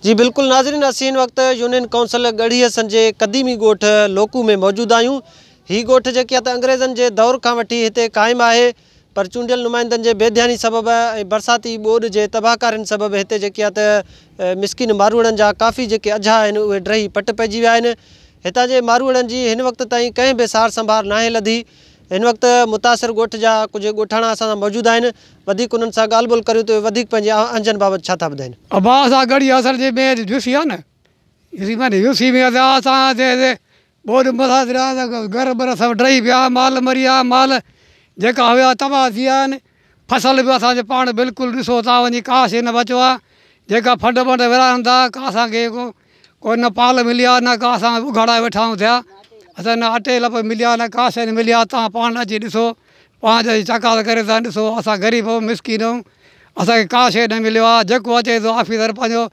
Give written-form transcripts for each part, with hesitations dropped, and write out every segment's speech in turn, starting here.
जी बिल्कुल नाज़रीन, असीं इन वक्त यूनियन काउंसिल गढ़ी हसन जे कदीमी गोठ लोकू में मौजूद आयूँ। ही गोठ जेकी आहे अंग्रेज़न जे दौर का वठी हिते कायम आहे, पर चूंडियल नुमाइंदनि जे बेध्यानी सबब बरसाती बोड जे तबाहकारिन सबब हिते जेकी आहे मिस्किन मारूड़न जा काफ़ी जेके अझा आहिनि उहे ड्रही पट पइजी विया आहिनि। हितां जे मारूड़न जी हिन वक्त ताईं कंहिं बि सार संभाल नाहे लधी। इन वक्त मुतासिर गोठ जा कुछ गोठाणा असां सां मौजूद आहिनि, वधीक उन्हनि सां ॻाल्हि ॿोल करियूं त वधीक पंहिंजे अंजनि बाबति छा था ॿुधाइनि। असां गढ़ी असल जे में यूसी आहे न, यूसी में असां बोड मथां घर बर सभु ड्रही पिया, माल मरी विया, माल जेका हुआ तबाह थी विया आहिनि। फसल बि असांजे पाण बिल्कुलु ॾिसो था वञी का शइ न बचियो आहे। जेका फंड वंड विरहाइनि था का असांखे कोई न पाल मिली आहे, न का असां उघाड़ा वेठा आहियूं थिया। असां न अटे लप मिलिया, न का शइ मिली आहे। तव्हां पाण अची ॾिसो, पाण चकास करे था ॾिसो। असां ग़रीब आहियूं, मिसकिन आहियूं, असांखे का शइ न मिलियो आहे। जेको अचे थो ऑफिसर पंहिंजो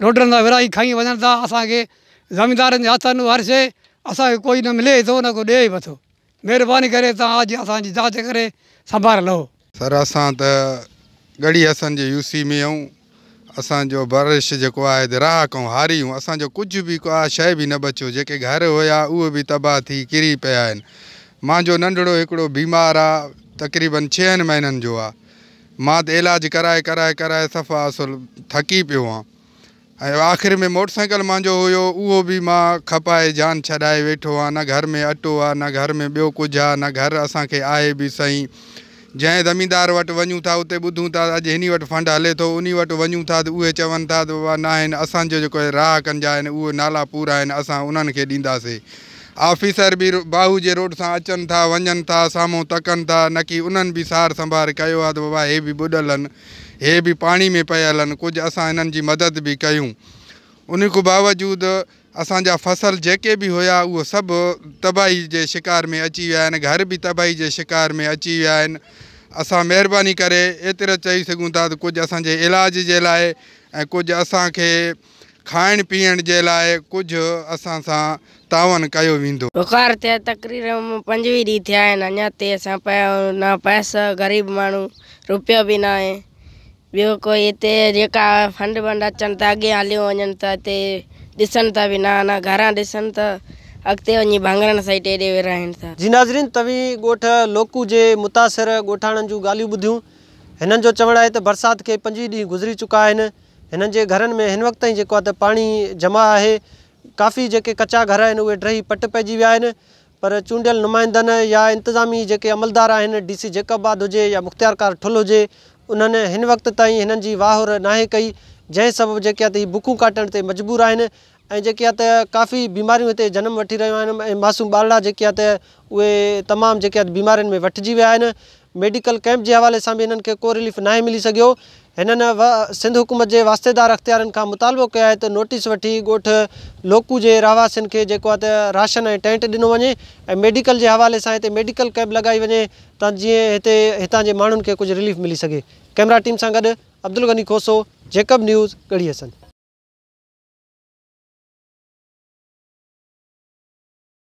रोडनि था विरहाई खई वञनि था। असांखे ज़मीनदारनि जे हथनि हर शइ, असांखे कोई न मिले थो न कोई ॾिए बि थो। महिरबानी करे तव्हां अॼु असांजी जांच करे संभाल लहो। सर असां त गढ़ी हसन जे यूसी में आहियूं। असांजो बारिश जेको आहे राहक ऐं हारी आहियूं। असांजो कुझु बि का शइ बि न बचियो। जेके घर हुया उहे बि तबाह थी किरी पिया आहिनि। मुंहिंजो नंढड़ो हिकिड़ो बीमार आहे, तक़रीबन 6 महीननि जो आहे। मां त इलाज कराए कराए कराए सफ़ा असुल थकी पियो आहियां। ऐं आख़िर में मोटरसाइकिल मुंहिंजो हुयो, उहो बि मां खपाए जान छॾाए वेठो आहे। न घर में अटो आहे, न घर में ॿियो कुझु आहे, न घर असांखे आहे बि सही। जंहिं ज़मीनदार वटि वञूं था उते ॿुधूं था अॼु हिन वटि फंड हले थो, उन वटि वञूं था त उहे चवनि था त बाबा न आहिनि। असांजो जेको राहकनि जा आहिनि उहे नाला पूरा आहिनि, असां उन्हनि खे ॾींदासीं। ऑफिसर बि बाहू जे रोड सां अचनि था वञनि था, साम्हूं तकनि था, न की उन्हनि बि सार संभाल कयो आहे त बाबा हे बि ॿुॾल आहिनि, हे बि पाणी में पियल आहिनि। कुझु असां हिननि जी मदद बि कयूं। उन खां बावजूदि असांजा फसल जेके बि हुया उहे सभु तबाही जे शिकार में अची विया आहिनि। घर बि तबाही जे शिकार में अची विया आहिनि। असां महिरबानी करे एतिरो चई सघूं था त कुझु असांजे इलाज जे लाइ ऐं कुझु असांखे खाइण पीअण जे लाइ कुझु असां सां तावन कयो वेंदो। बुखार थिया तक़रीबन 25 ॾींहं थिया आहिनि, अञा ते असां पिया न पैसा, ग़रीब माण्हू, रुपयो बि न आहे। ॿियो कोई हिते जेका फंड वंड अचनि था अॻियां हलियो वञनि था, हिते ॾिसनि था बि न घरां ॾिसनि था, अॻिते वञी भांगरनि साइड एॾे विरहाइनि था। जी नाज़रीन, तव्हीं गोठ लोकू जे मुतासिर गोठाणनि जूं ॻाल्हियूं ॿुधियूं। हिननि जो चवणु आहे त बरसाति खे 25 ॾींहं गुज़री चुका आहिनि। हिननि जे घरनि में हिन वक़्त ताईं जेको आहे त पाणी जमा आहे। काफ़ी जेके कचा घर आहिनि उहे ड्रही पट पइजी विया आहिनि। पर चूंडियल नुमाइंदनि या इंतिज़ामी जेके अमलदार आहिनि, DC जेकबाद हुजे या मुख़्तियारकार ठुल हुजे, उन्हनि हिन वक़्त ताईं हिननि जी वाहुर नाहे कई, जंहिं सबबु जेके आहे त हीअ बुखूं काटण ते मजबूर आहिनि। ऐं जेके आहे त काफ़ी बीमारियूं हिते जनम वठी रहियूं आहिनि ऐं मासूम ॿारड़ा जेके आहे त उहे तमामु जेके आहे बीमारियुनि में वठिजी विया आहिनि। मेडिकल कैंप जे हवाले सां बि हिननि खे को रिलीफ नाहे मिली सघियो। हिननि सिंध हुकूमत जे वास्तेदार अख़्तियारनि खां मुतालबो कयो आहे त नोटिस वठी गोठ लोकू जे रहवासियुनि खे जेको आहे त राशन ऐं टेंट ॾिनो वञे ऐं मेडिकल जे हवाले सां हिते मेडिकल कैंप लॻाई वञे त जीअं हितां जे माण्हुनि खे कुझु रिलीफ मिली सघे। कैमरा टीम सां गॾु अब्दुल गनी खोसो, जेकब न्यूज़, गढ़ी हसन।